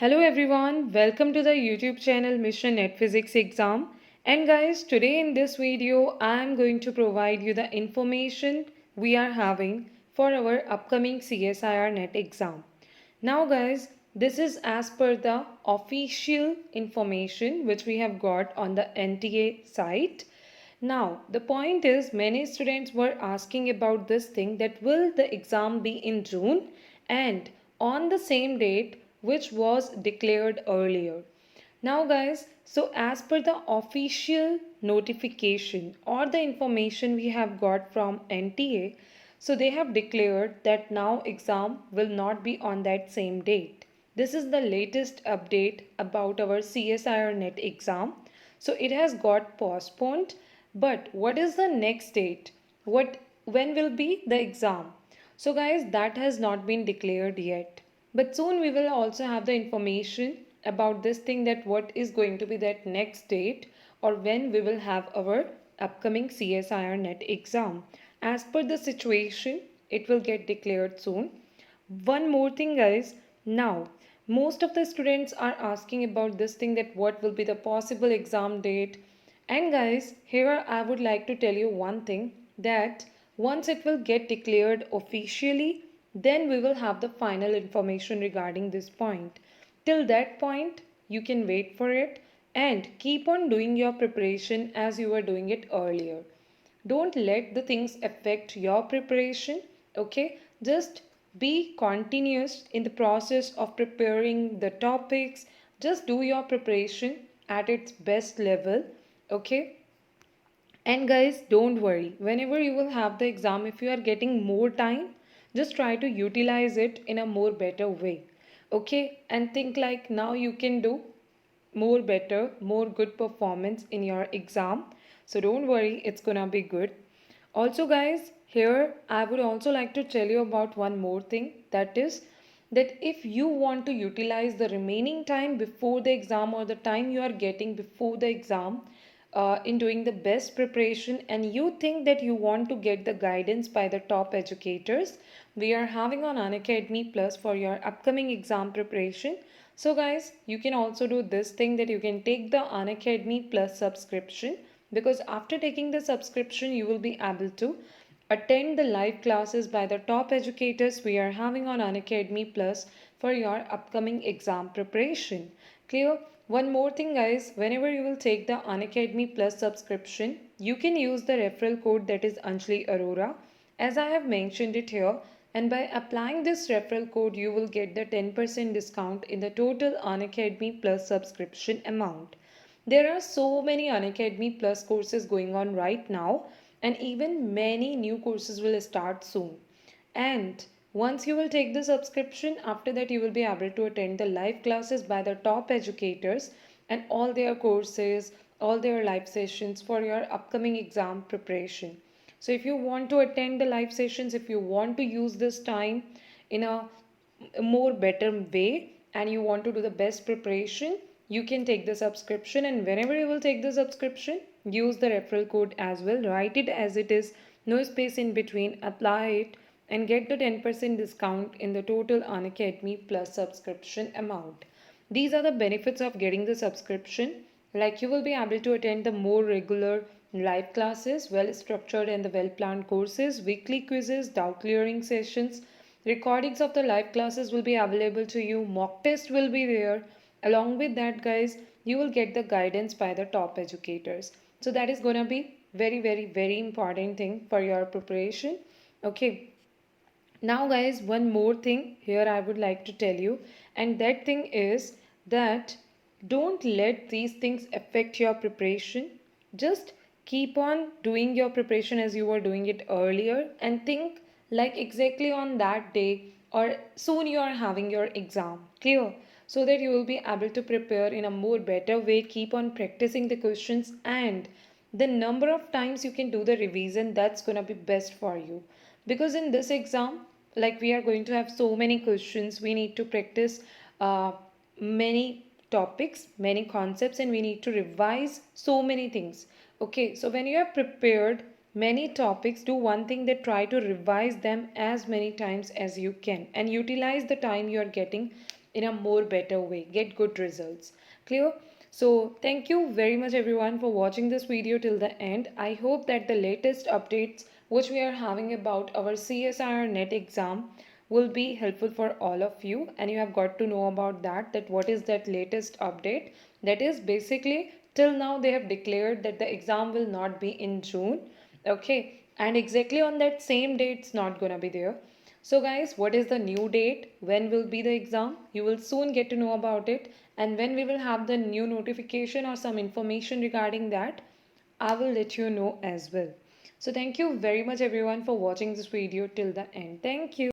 Hello everyone, welcome to the YouTube channel Mission Net Physics Exam. And guys, today in this video, I am going to provide you the information we are having for our upcoming CSIR Net exam. Now guys, this is as per the official information which we have got on the NTA site. Now, the point is many students were asking about this thing that will the exam be in June and on the same date which was declared earlier. Now guys, so as per the official notification or the information we have got from NTA, so they have declared that now exam will not be on that same date. This is the latest update about our CSIR net exam. So it has got postponed, but what is the next date? When will be the exam? So guys, that has not been declared yet. But soon we will also have the information about this thing that what is going to be that next date or when we will have our upcoming CSIR net exam. As per the situation, it will get declared soon. One more thing guys, now most of the students are asking about this thing that what will be the possible exam date. And guys, here I would like to tell you one thing that once it will get declared officially, then we will have the final information regarding this point. Till that point, you can wait for it and keep on doing your preparation as you were doing it earlier. Don't let the things affect your preparation, okay? Just be continuous in the process of preparing the topics. Just do your preparation at its best level, okay? And guys, don't worry. Whenever you will have the exam, if you are getting more time, just try to utilize it in a more better way. Okay? And think like now you can do more better, more good performance in your exam. So don't worry, it's gonna be good. Also, guys, here I would also like to tell you about one more thing, that is that if you want to utilize the remaining time before the exam or the time you are getting before the exam in doing the best preparation, and you think that you want to get the guidance by the top educators, we are having on Unacademy Plus for your upcoming exam preparation. So guys, you can also do this thing that you can take the Unacademy Plus subscription, because after taking the subscription you will be able to attend the live classes by the top educators we are having on Unacademy Plus for your upcoming exam preparation. Clear? One more thing guys, whenever you will take the Unacademy Plus subscription, you can use the referral code that is Anjali Arora as I have mentioned it here, and by applying this referral code you will get the 10% discount in the total Unacademy Plus subscription amount. There are so many Unacademy Plus courses going on right now, and even many new courses will start soon. And once you will take the subscription, after that you will be able to attend the live classes by the top educators and all their courses, all their live sessions for your upcoming exam preparation. So if you want to attend the live sessions, if you want to use this time in a more better way and you want to do the best preparation, you can take the subscription, and whenever you will take the subscription, use the referral code as well. Write it as it is, no space in between, apply it and get the 10% discount in the total Unacademy Plus subscription amount. These are the benefits of getting the subscription. Like you will be able to attend the more regular live classes, well structured and the well planned courses, weekly quizzes, doubt clearing sessions, recordings of the live classes will be available to you, mock test will be there. Along with that guys, you will get the guidance by the top educators. So that is going to be very important thing for your preparation. Okay. Now guys, one more thing here I would like to tell you, and that thing is that don't let these things affect your preparation. Just keep on doing your preparation as you were doing it earlier, and think like exactly on that day or soon you are having your exam. Clear? So that you will be able to prepare in a more better way. Keep on practicing the questions, and the number of times you can do the revision, that's gonna be best for you, because in this exam, like we are going to have so many questions, we need to practice uh, many topics, many concepts, and we need to revise so many things. Okay, so when you have prepared many topics, do one thing, that try to revise them as many times as you can and utilize the time you are getting in a more better way, get good results. Clear? So thank you very much everyone for watching this video till the end. I hope that the latest updates which we are having about our CSIR net exam will be helpful for all of you, and you have got to know about that what is that latest update. That is basically till now they have declared that the exam will not be in June. Okay, and exactly on that same date it's not gonna be there. So guys, what is the new date? When will be the exam? You will soon get to know about it. And when we will have the new notification or some information regarding that, I will let you know as well. So thank you very much everyone for watching this video till the end. Thank you.